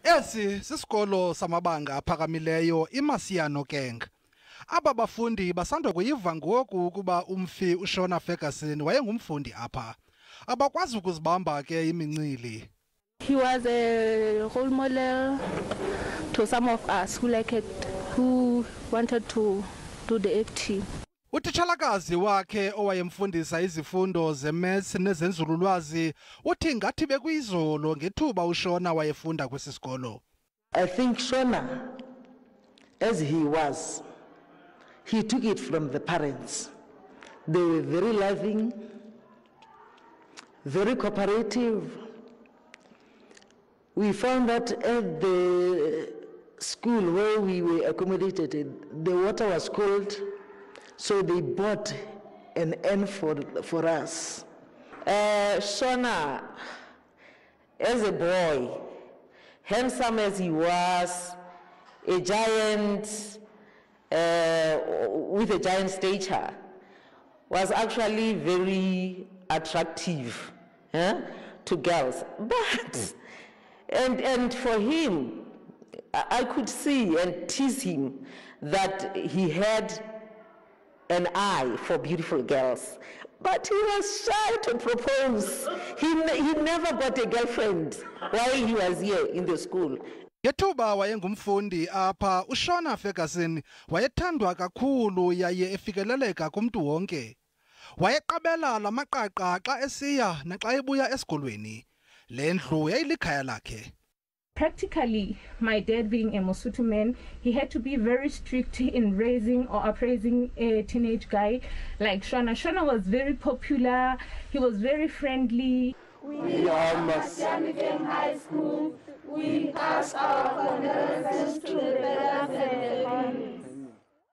Esi sisikolo samabanga aphakamileyo iMasiano Keng. Aba bafundi basanda kuyiva ngoku ukuba umfi uShona Ferguson wayengumfundi apha. Abakwazi ukuzibamba ke imincili. He was a role model to some of us who wanted to do the FT. Utitshalakazi wakhe owayemfundisa izifundo ze-maths nezenzululwazi uthi ngathi bekuyizolo ngethuba uShona wayefunda kwesi sikolo. I think Shona, as he was, he took it from the parents. They were very loving, very cooperative. We found that at the school where we were accommodated, the water was cold, so they bought an N for us. Shona, as a boy, handsome as he was, a giant with a giant stature, was actually very attractive to girls. But, and for him, I could see and tease him that he had an eye for beautiful girls, but he was shy to propose. He never got a girlfriend while he was here in the school. Ngethuba wayengumfundi apha uShona Ferguson wayethandwa kakhulu yaye efikeleleka kumntu wonke. Wayeqabela lamaqaqa xa esiya naxa ebuya esikolweni. Le ndlu yayilikhaya lakhe. Practically, my dad being a Mosotho man, he had to be very strict in raising or appraising a teenage guy like Shona. Shona was very popular, he was very friendly. We are Masiano Keng High School. We ask our condolences